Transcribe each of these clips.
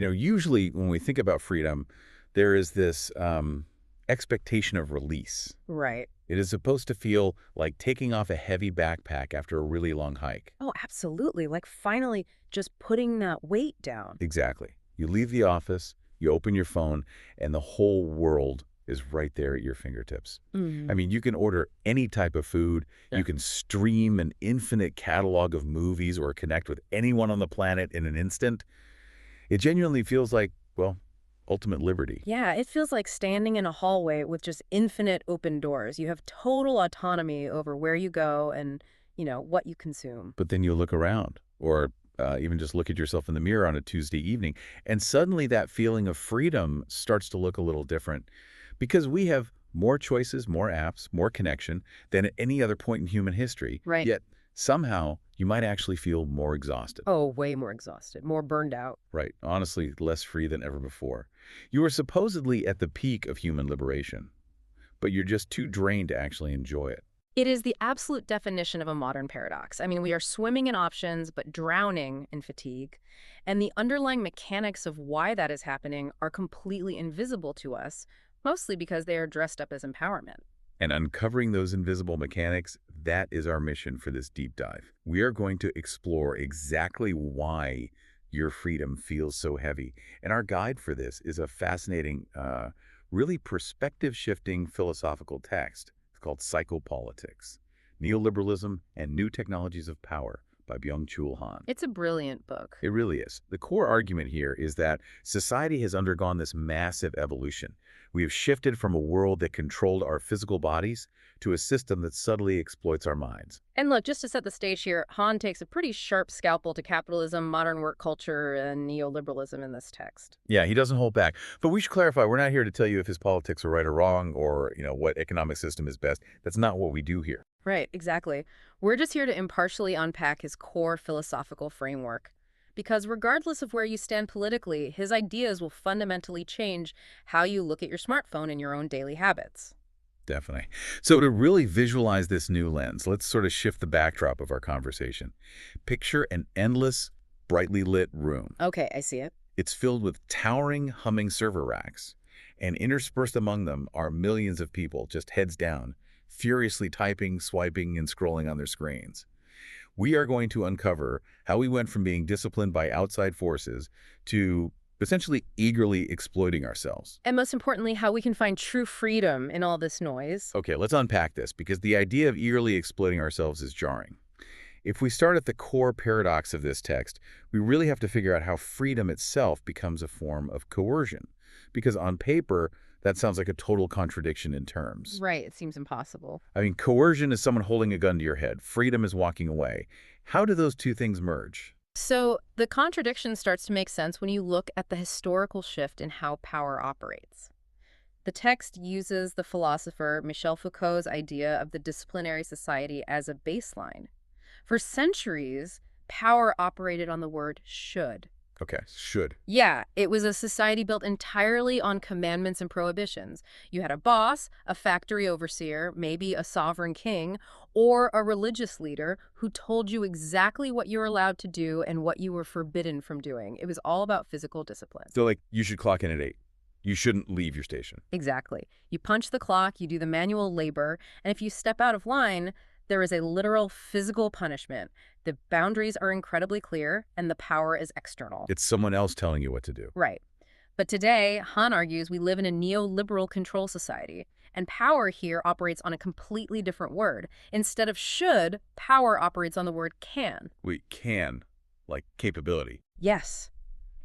Usually when we think about freedom, there is this expectation of release. Right. It is supposed to feel like taking off a heavy backpack after a really long hike. Oh, absolutely. Like finally just putting that weight down. Exactly. You leave the office, you open your phone, and the whole world is right there at your fingertips. I mean, you can order any type of food. Yeah. You can stream an infinite catalog of movies or connect with anyone on the planet in an instant. It genuinely feels like, well, ultimate liberty. Yeah, it feels like standing in a hallway with just infinite open doors. You have total autonomy over where you go and, what you consume. But then you look around or even just look at yourself in the mirror on a Tuesday evening, and suddenly that feeling of freedom starts to look a little different because we have more choices, more apps, more connection than at any other point in human history. Right. Yet somehow you might actually feel more exhausted. Oh, way more exhausted, more burned out. Right. Honestly, less free than ever before. You are supposedly at the peak of human liberation, but you're just too drained to actually enjoy it. It is the absolute definition of a modern paradox. I mean, we are swimming in options, but drowning in fatigue. And the underlying mechanics of why that is happening are completely invisible to us, mostly because they are dressed up as empowerment. And uncovering those invisible mechanics, that is our mission for this deep dive. We are going to explore exactly why your freedom feels so heavy. And our guide for this is a fascinating, really perspective-shifting philosophical text. It's called Psychopolitics, Neoliberalism and New Technologies of Power by Byung-Chul Han. It's a brilliant book. It really is. The core argument here is that society has undergone this massive evolution. We have shifted from a world that controlled our physical bodies to a system that subtly exploits our minds. And look, just to set the stage here, Han takes a pretty sharp scalpel to capitalism, modern work culture, and neoliberalism in this text. Yeah, he doesn't hold back. But we should clarify, we're not here to tell you if his politics are right or wrong or, what economic system is best. That's not what we do here. Right, exactly. We're just here to impartially unpack his core philosophical framework. Because regardless of where you stand politically, his ideas will fundamentally change how you look at your smartphone and your own daily habits. Definitely. So to really visualize this new lens, let's sort of shift the backdrop of our conversation. Picture an endless, brightly lit room. Okay, I see it. It's filled with towering, humming server racks, and interspersed among them are millions of people, just heads down, furiously typing, swiping, and scrolling on their screens. We are going to uncover how we went from being disciplined by outside forces to essentially eagerly exploiting ourselves. And most importantly, how we can find true freedom in all this noise. Okay, let's unpack this, because the idea of eagerly exploiting ourselves is jarring. If we start at the core paradox of this text, we really have to figure out how freedom itself becomes a form of coercion. Because on paper, that sounds like a total contradiction in terms. Right, it seems impossible. I mean, coercion is someone holding a gun to your head. Freedom is walking away. How do those two things merge? So the contradiction starts to make sense when you look at the historical shift in how power operates. The text uses the philosopher Michel Foucault's idea of the disciplinary society as a baseline. For centuries, power operated on the word should. Okay, should. Yeah, it was a society built entirely on commandments and prohibitions. You had a boss, a factory overseer, maybe a sovereign king, or a religious leader who told you exactly what you were allowed to do and what you were forbidden from doing. It was all about physical discipline. So, like, you should clock in at 8. You shouldn't leave your station. Exactly. You punch the clock, you do the manual labor, and if you step out of line, there is a literal physical punishment. The boundaries are incredibly clear, and the power is external. It's someone else telling you what to do. Right. But today, Han argues we live in a neoliberal control society, and power here operates on a completely different word. Instead of should, power operates on the word can. We can, like capability. Yes.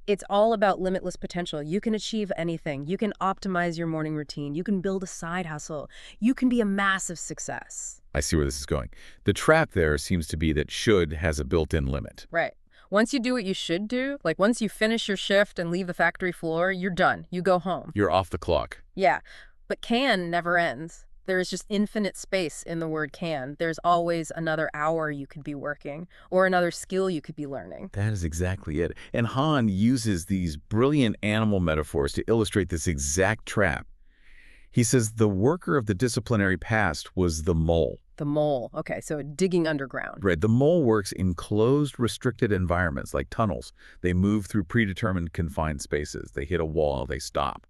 It's all about limitless potential. You can achieve anything. You can optimize your morning routine. You can build a side hustle. You can be a massive success. I see where this is going. The trap there seems to be that should has a built-in limit. Right. Once you do what you should do, like once you finish your shift and leave the factory floor, you're done. You go home. You're off the clock. Yeah, but can never ends. There is just infinite space in the word can. There's always another hour you could be working or another skill you could be learning. That is exactly it. And Han uses these brilliant animal metaphors to illustrate this exact trap. He says the worker of the disciplinary past was the mole. The mole. Okay, so digging underground. Right. The mole works in closed, restricted environments like tunnels. They move through predetermined confined spaces. They hit a wall, they stop.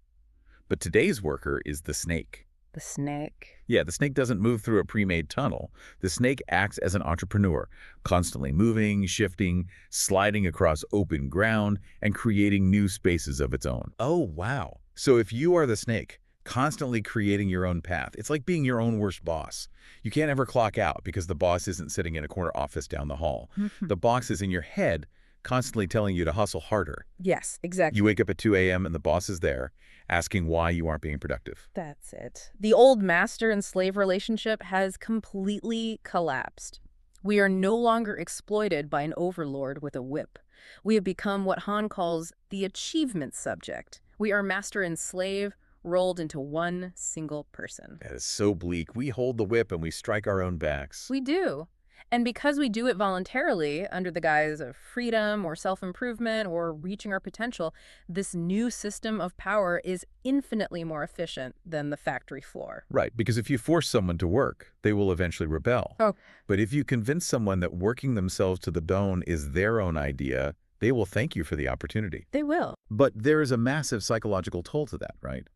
But today's worker is the snake. The snake. Yeah, the snake doesn't move through a pre-made tunnel. The snake acts as an entrepreneur, constantly moving, shifting, sliding across open ground, and creating new spaces of its own. Oh, wow. So if you are the snake, constantly creating your own path, it's like being your own worst boss. You can't ever clock out because the boss isn't sitting in a corner office down the hall. The boss is in your head, constantly telling you to hustle harder. Yes, exactly. You wake up at 2 a.m. and the boss is there, asking why you aren't being productive. That's it. The old master and slave relationship has completely collapsed. We are no longer exploited by an overlord with a whip. We have become what Han calls the achievement subject. We are master and slave rolled into one single person. That is so bleak. We hold the whip and we strike our own backs. We do. And because we do it voluntarily under the guise of freedom or self-improvement or reaching our potential, this new system of power is infinitely more efficient than the factory floor. Right, because if you force someone to work, they will eventually rebel. Oh. But if you convince someone that working themselves to the bone is their own idea, they will thank you for the opportunity. They will. But there is a massive psychological toll to that, right?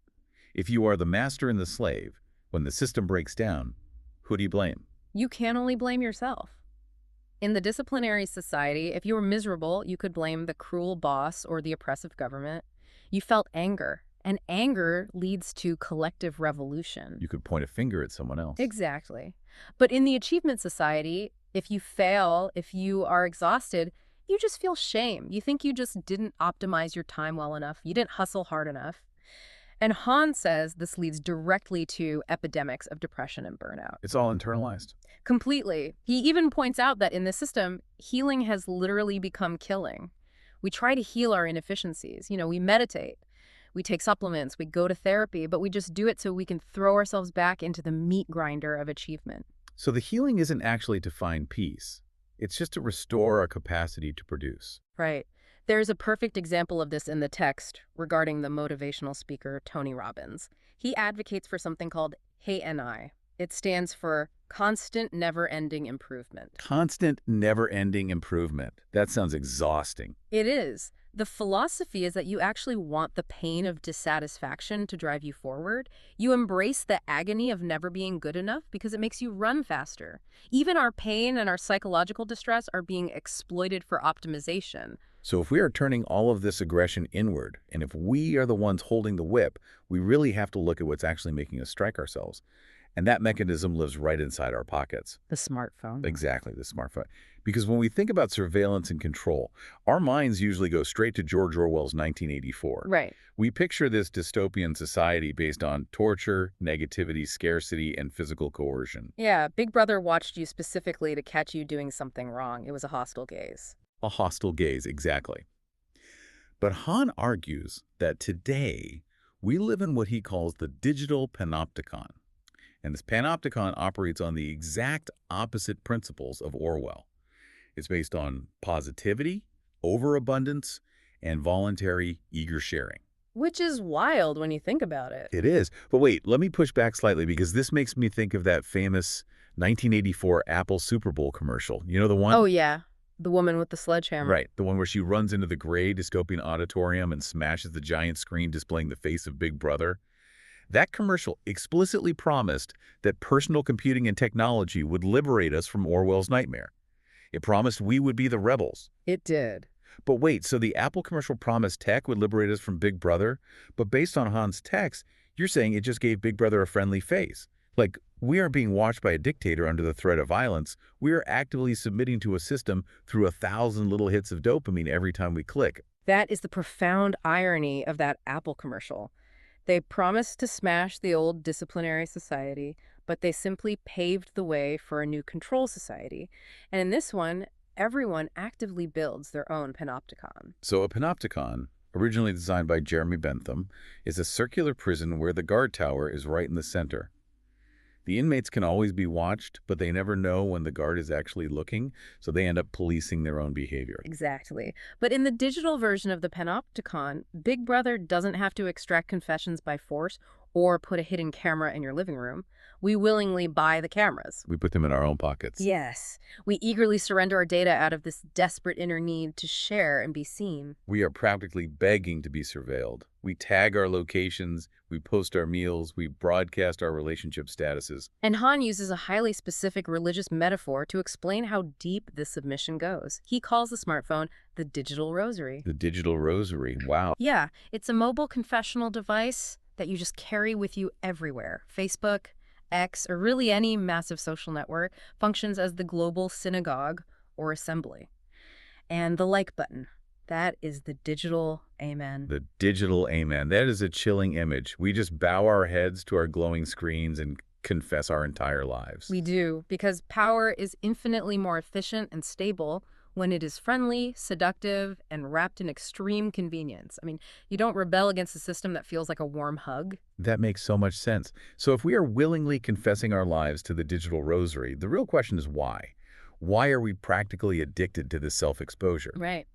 If you are the master and the slave, when the system breaks down, who do you blame? You can only blame yourself. In the disciplinary society, if you were miserable, you could blame the cruel boss or the oppressive government. You felt anger, and anger leads to collective revolution. You could point a finger at someone else. Exactly. But in the achievement society, if you fail, if you are exhausted, you just feel shame. You think you just didn't optimize your time well enough. You didn't hustle hard enough. And Han says this leads directly to epidemics of depression and burnout. It's all internalized. Completely. He even points out that in this system, healing has literally become killing. We try to heal our inefficiencies. We meditate, we take supplements, we go to therapy, but we just do it so we can throw ourselves back into the meat grinder of achievement. So the healing isn't actually to find peace. It's just to restore our capacity to produce. Right. There's a perfect example of this in the text regarding the motivational speaker Tony Robbins. He advocates for something called HANI. It stands for constant, never-ending improvement. Constant, never-ending improvement. That sounds exhausting. It is. The philosophy is that you actually want the pain of dissatisfaction to drive you forward. You embrace the agony of never being good enough because it makes you run faster. Even our pain and our psychological distress are being exploited for optimization. So if we are turning all of this aggression inward, and if we are the ones holding the whip, we really have to look at what's actually making us strike ourselves. And that mechanism lives right inside our pockets. The smartphone. Exactly, the smartphone. Because when we think about surveillance and control, our minds usually go straight to George Orwell's 1984. Right. We picture this dystopian society based on torture, negativity, scarcity, and physical coercion. Yeah, Big Brother watched you specifically to catch you doing something wrong. It was a hostile gaze. A hostile gaze, exactly. But Han argues that today we live in what he calls the digital panopticon. And this panopticon operates on the exact opposite principles of Orwell. It's based on positivity, overabundance, and voluntary, eager sharing. Which is wild when you think about it. It is. But wait, let me push back slightly because this makes me think of that famous 1984 Apple Super Bowl commercial. You know the one? Oh, yeah. The woman with the sledgehammer. Right. The one where she runs into the gray dystopian auditorium and smashes the giant screen displaying the face of Big Brother. That commercial explicitly promised that personal computing and technology would liberate us from Orwell's nightmare. It promised we would be the rebels. It did. But wait, so the Apple commercial promised tech would liberate us from Big Brother? But based on Han's text, you're saying it just gave Big Brother a friendly face. Like, we aren't being watched by a dictator under the threat of violence. We are actively submitting to a system through 1,000 little hits of dopamine every time we click. That is the profound irony of that Apple commercial. They promised to smash the old disciplinary society, but they simply paved the way for a new control society. And in this one, everyone actively builds their own panopticon. So a panopticon, originally designed by Jeremy Bentham, is a circular prison where the guard tower is right in the center. The inmates can always be watched, but they never know when the guard is actually looking, so they end up policing their own behavior. Exactly. But in the digital version of the panopticon, Big Brother doesn't have to extract confessions by force or put a hidden camera in your living room. We willingly buy the cameras. We put them in our own pockets. Yes. We eagerly surrender our data out of this desperate inner need to share and be seen. We are practically begging to be surveilled. We tag our locations, we post our meals, we broadcast our relationship statuses. And Han uses a highly specific religious metaphor to explain how deep this submission goes. He calls the smartphone the digital rosary. The digital rosary, wow. Yeah, it's a mobile confessional device that you just carry with you everywhere. Facebook, X, or really any massive social network functions as the global synagogue or assembly. And the like button, that is the digital amen. The digital amen. That is a chilling image. We just bow our heads to our glowing screens and confess our entire lives. We do, because power is infinitely more efficient and stable when it is friendly, seductive, and wrapped in extreme convenience. I mean, you don't rebel against a system that feels like a warm hug. That makes so much sense. So if we are willingly confessing our lives to the digital rosary, the real question is why? Why are we practically addicted to this self-exposure? Right.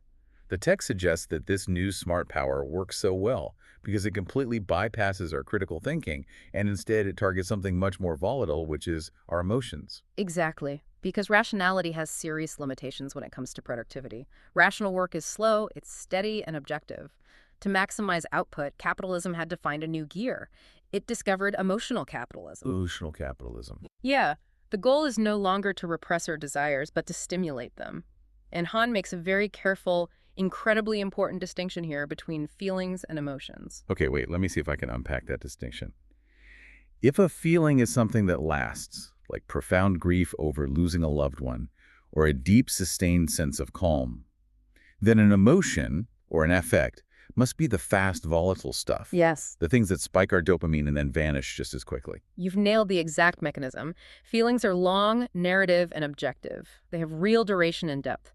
The text suggests that this new smart power works so well because it completely bypasses our critical thinking and instead it targets something much more volatile, which is our emotions. Exactly. Because rationality has serious limitations when it comes to productivity. Rational work is slow, it's steady and objective. To maximize output, capitalism had to find a new gear. It discovered emotional capitalism. Emotional capitalism. Yeah, the goal is no longer to repress our desires, but to stimulate them. And Han makes a very careful, incredibly important distinction here between feelings and emotions. Okay, wait, let me see if I can unpack that distinction. If a feeling is something that lasts, like profound grief over losing a loved one, or a deep, sustained sense of calm, then an emotion, or an affect, must be the fast, volatile stuff. Yes. The things that spike our dopamine and then vanish just as quickly. You've nailed the exact mechanism. Feelings are long, narrative, and objective. They have real duration and depth.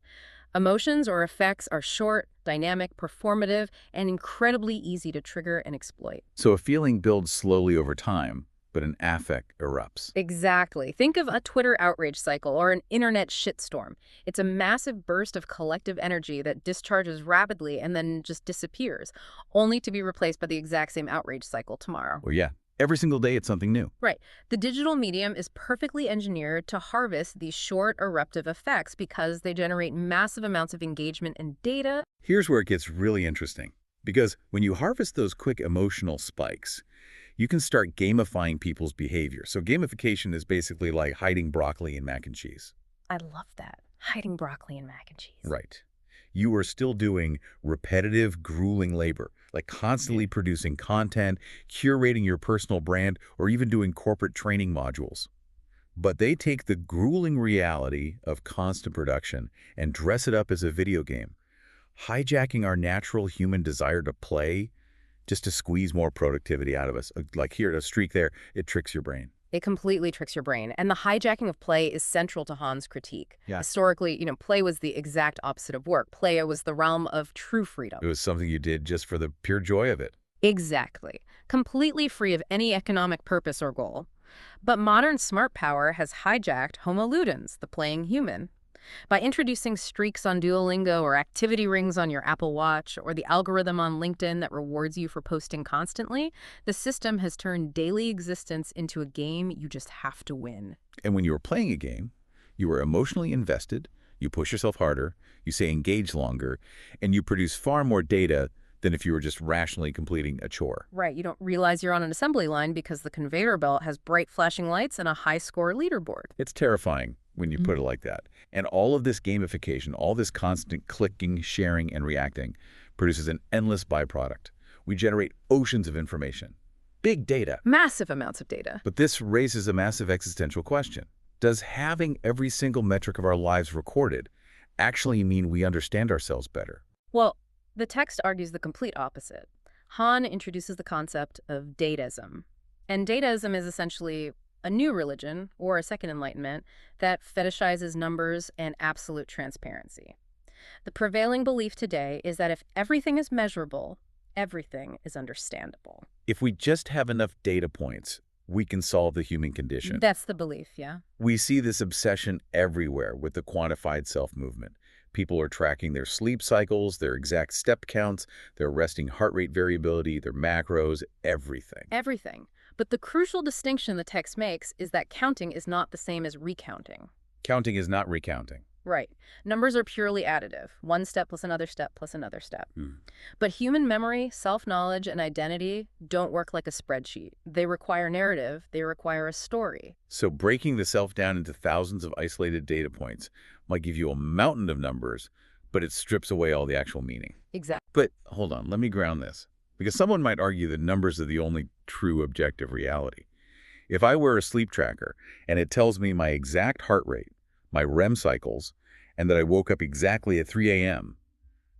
Emotions or effects are short, dynamic, performative, and incredibly easy to trigger and exploit. So a feeling builds slowly over time, but an affect erupts. Exactly. Think of a Twitter outrage cycle or an internet shitstorm. It's a massive burst of collective energy that discharges rapidly and then just disappears, only to be replaced by the exact same outrage cycle tomorrow. Well, yeah, every single day it's something new. Right. The digital medium is perfectly engineered to harvest these short eruptive effects because they generate massive amounts of engagement and data. Here's where it gets really interesting. Because when you harvest those quick emotional spikes, you can start gamifying people's behavior. So gamification is basically like hiding broccoli in mac and cheese. I love that. Hiding broccoli and mac and cheese. Right. You are still doing repetitive, grueling labor, like constantly producing content, curating your personal brand, or even doing corporate training modules. But they take the grueling reality of constant production and dress it up as a video game, hijacking our natural human desire to play just to squeeze more productivity out of us. Like here, a streak there, it tricks your brain. It completely tricks your brain. And the hijacking of play is central to Han's critique. Yeah. Historically, play was the exact opposite of work. Play was the realm of true freedom. It was something you did just for the pure joy of it. Exactly. Completely free of any economic purpose or goal. But modern smart power has hijacked Homo ludens, the playing human. By introducing streaks on Duolingo or activity rings on your Apple Watch or the algorithm on LinkedIn that rewards you for posting constantly, the system has turned daily existence into a game you just have to win. And when you were playing a game, you were emotionally invested, you push yourself harder, you stay engaged longer, and you produce far more data than if you were just rationally completing a chore. Right. You don't realize you're on an assembly line because the conveyor belt has bright flashing lights and a high-score leaderboard. It's terrifying when you put it like that. And all of this gamification, all this constant clicking, sharing, and reacting produces an endless byproduct. We generate oceans of information. Big data. Massive amounts of data. But this raises a massive existential question. Does having every single metric of our lives recorded actually mean we understand ourselves better? Well, the text argues the complete opposite. Han introduces the concept of dataism. And dataism is essentially a new religion, or a second enlightenment, that fetishizes numbers and absolute transparency. The prevailing belief today is that if everything is measurable, everything is understandable. If we just have enough data points, we can solve the human condition. That's the belief, yeah. We see this obsession everywhere with the quantified self movement. People are tracking their sleep cycles, their exact step counts, their resting heart rate variability, their macros, everything. Everything. But the crucial distinction the text makes is that counting is not the same as recounting. Counting is not recounting. Right. Numbers are purely additive, one step plus another step plus another step. Hmm. But human memory, self-knowledge, and identity don't work like a spreadsheet. They require narrative, they require a story. So breaking the self down into thousands of isolated data points might give you a mountain of numbers, but it strips away all the actual meaning. Exactly. But hold on, let me ground this. Because someone might argue that numbers are the only true objective reality. If I wear a sleep tracker and it tells me my exact heart rate, my REM cycles, and that I woke up exactly at 3 a.m.,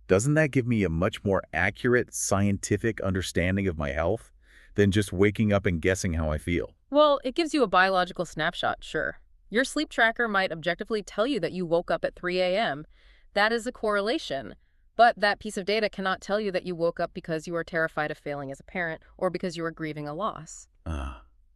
doesn't that give me a much more accurate scientific understanding of my health than just waking up and guessing how I feel? Well, it gives you a biological snapshot, sure. Your sleep tracker might objectively tell you that you woke up at 3 a.m. That is a correlation. But that piece of data cannot tell you that you woke up because you are terrified of failing as a parent or because you are grieving a loss.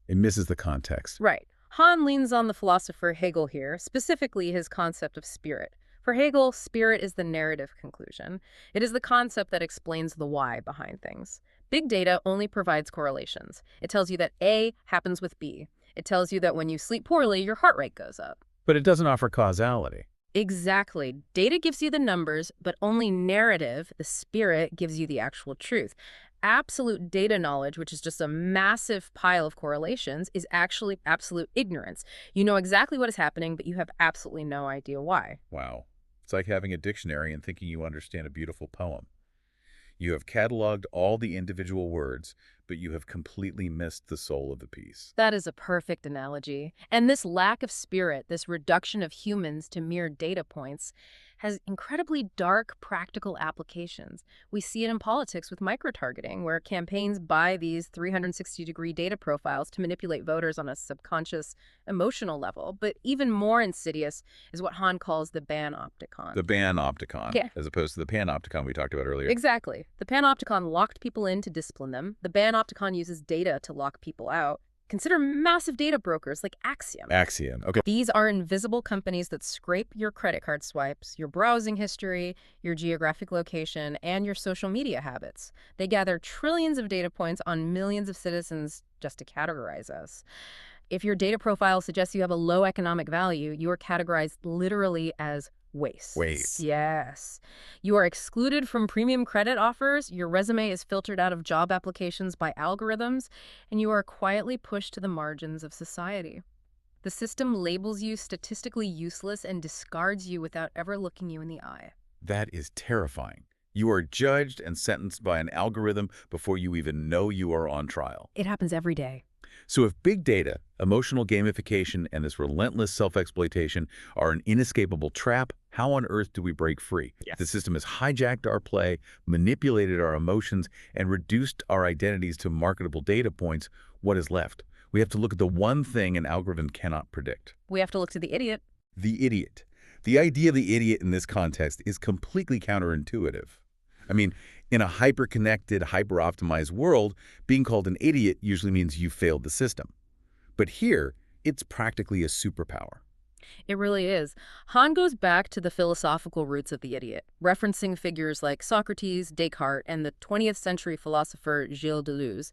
It misses the context. Right. Han leans on the philosopher Hegel here, specifically his concept of spirit. For Hegel, spirit is the narrative conclusion. It is the concept that explains the why behind things. Big data only provides correlations. It tells you that A happens with B. It tells you that when you sleep poorly, your heart rate goes up. But it doesn't offer causality. Exactly. Data gives you the numbers, but only narrative, the spirit, gives you the actual truth. Absolute data knowledge, which is just a massive pile of correlations, is actually absolute ignorance. You know exactly what is happening, but you have absolutely no idea why. Wow. It's like having a dictionary and thinking you understand a beautiful poem. You have cataloged all the individual words, but you have completely missed the soul of the piece. That is a perfect analogy. And this lack of spirit, this reduction of humans to mere data points, has incredibly dark practical applications. We see it in politics with micro-targeting, where campaigns buy these 360-degree data profiles to manipulate voters on a subconscious, emotional level. But even more insidious is what Han calls the panopticon. The panopticon, Yeah. as opposed to the panopticon we talked about earlier. Exactly. The panopticon locked people in to discipline them. The panopticon uses data to lock people out. Consider massive data brokers like Axiom. Axiom. Okay. These are invisible companies that scrape your credit card swipes, your browsing history, your geographic location, and your social media habits. They gather trillions of data points on millions of citizens just to categorize us. If your data profile suggests you have a low economic value, you are categorized literally as waste. Waste. Yes. You are excluded from premium credit offers, your resume is filtered out of job applications by algorithms, and you are quietly pushed to the margins of society. The system labels you statistically useless and discards you without ever looking you in the eye. That is terrifying. You are judged and sentenced by an algorithm before you even know you are on trial. It happens every day. So if big data, emotional gamification, and this relentless self-exploitation are an inescapable trap, how on earth do we break free? Yes. The system has hijacked our play, manipulated our emotions, and reduced our identities to marketable data points. What is left? We have to look at the one thing an algorithm cannot predict. We have to look to the idiot. The idiot. The idea of the idiot in this context is completely counterintuitive. I mean, in a hyper-connected, hyper-optimized world, being called an idiot usually means you failed the system. But here, it's practically a superpower. It really is. Han goes back to the philosophical roots of the idiot, referencing figures like Socrates, Descartes, and the 20th century philosopher Gilles Deleuze.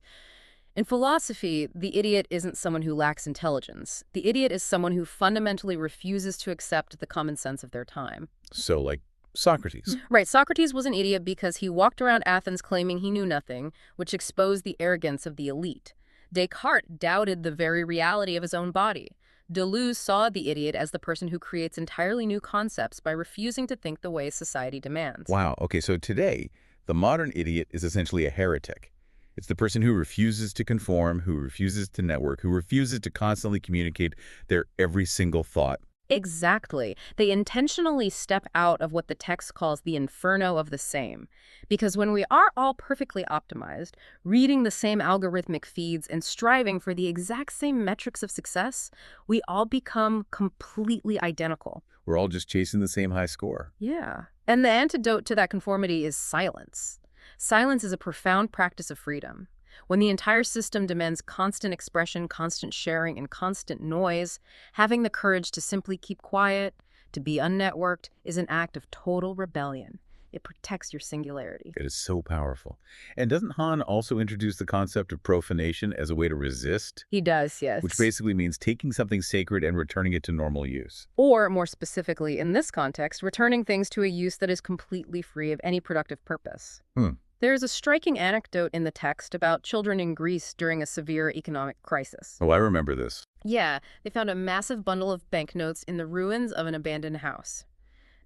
In philosophy, the idiot isn't someone who lacks intelligence. The idiot is someone who fundamentally refuses to accept the common sense of their time. So, like Socrates. Right, Socrates was an idiot because he walked around Athens claiming he knew nothing, which exposed the arrogance of the elite. Descartes doubted the very reality of his own body. Deleuze saw the idiot as the person who creates entirely new concepts by refusing to think the way society demands. Wow. Okay, so today, the modern idiot is essentially a heretic. It's the person who refuses to conform, who refuses to network, who refuses to constantly communicate their every single thought. Exactly. They intentionally step out of what the text calls the inferno of the same. Because when we are all perfectly optimized, reading the same algorithmic feeds and striving for the exact same metrics of success, we all become completely identical. We're all just chasing the same high score. Yeah. And the antidote to that conformity is silence. Silence is a profound practice of freedom. When the entire system demands constant expression, constant sharing, and constant noise, having the courage to simply keep quiet, to be unnetworked, is an act of total rebellion. It protects your singularity. It is so powerful. And doesn't Han also introduce the concept of profanation as a way to resist? He does, Which yes. basically means taking something sacred and returning it to normal use. Or, more specifically, in this context, returning things to a use that is completely free of any productive purpose. Hmm. There's a striking anecdote in the text about children in Greece during a severe economic crisis. Oh, I remember this. Yeah, they found a massive bundle of banknotes in the ruins of an abandoned house.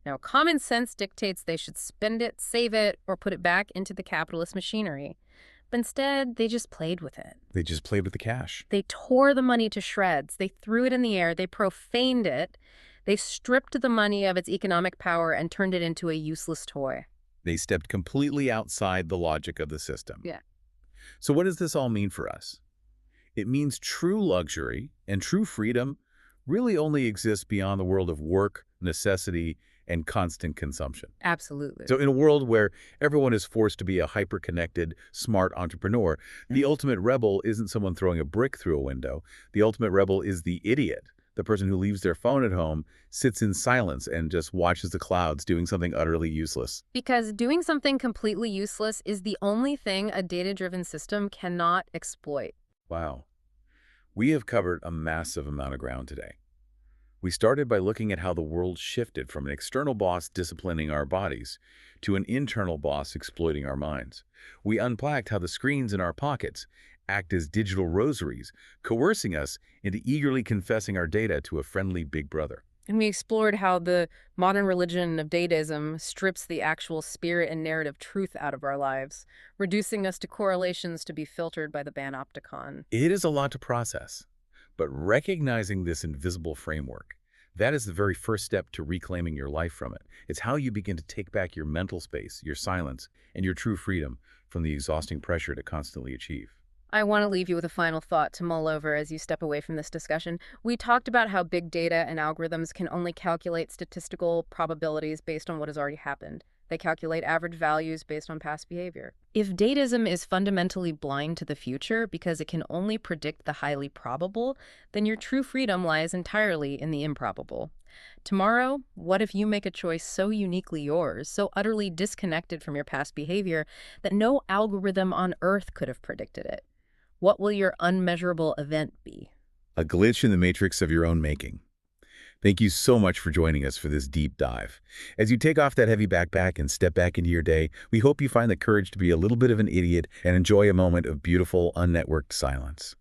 Now, common sense dictates they should spend it, save it, or put it back into the capitalist machinery. But instead, they just played with it. They just played with the cash. They tore the money to shreds. They threw it in the air. They profaned it. They stripped the money of its economic power and turned it into a useless toy. They stepped completely outside the logic of the system. Yeah. So what does this all mean for us? It means true luxury and true freedom really only exists beyond the world of work, necessity, and constant consumption. Absolutely. So in a world where everyone is forced to be a hyper-connected, smart entrepreneur, the ultimate rebel isn't someone throwing a brick through a window. The ultimate rebel is the idiot, the person who leaves their phone at home, sits in silence, and just watches the clouds doing something utterly useless. Because doing something completely useless is the only thing a data-driven system cannot exploit. Wow. We have covered a massive amount of ground today. We started by looking at how the world shifted from an external boss disciplining our bodies to an internal boss exploiting our minds. We unpacked how the screens in our pockets act as digital rosaries, coercing us into eagerly confessing our data to a friendly big brother. And we explored how the modern religion of dataism strips the actual spirit and narrative truth out of our lives, reducing us to correlations to be filtered by the panopticon. It is a lot to process, but recognizing this invisible framework, that is the very first step to reclaiming your life from it. It's how you begin to take back your mental space, your silence, and your true freedom from the exhausting pressure to constantly achieve. I want to leave you with a final thought to mull over as you step away from this discussion. We talked about how big data and algorithms can only calculate statistical probabilities based on what has already happened. They calculate average values based on past behavior. If dataism is fundamentally blind to the future because it can only predict the highly probable, then your true freedom lies entirely in the improbable. Tomorrow, what if you make a choice so uniquely yours, so utterly disconnected from your past behavior that no algorithm on Earth could have predicted it? What will your unmeasurable event be? A glitch in the matrix of your own making. Thank you so much for joining us for this deep dive. As you take off that heavy backpack and step back into your day, we hope you find the courage to be a little bit of an idiot and enjoy a moment of beautiful, unnetworked silence.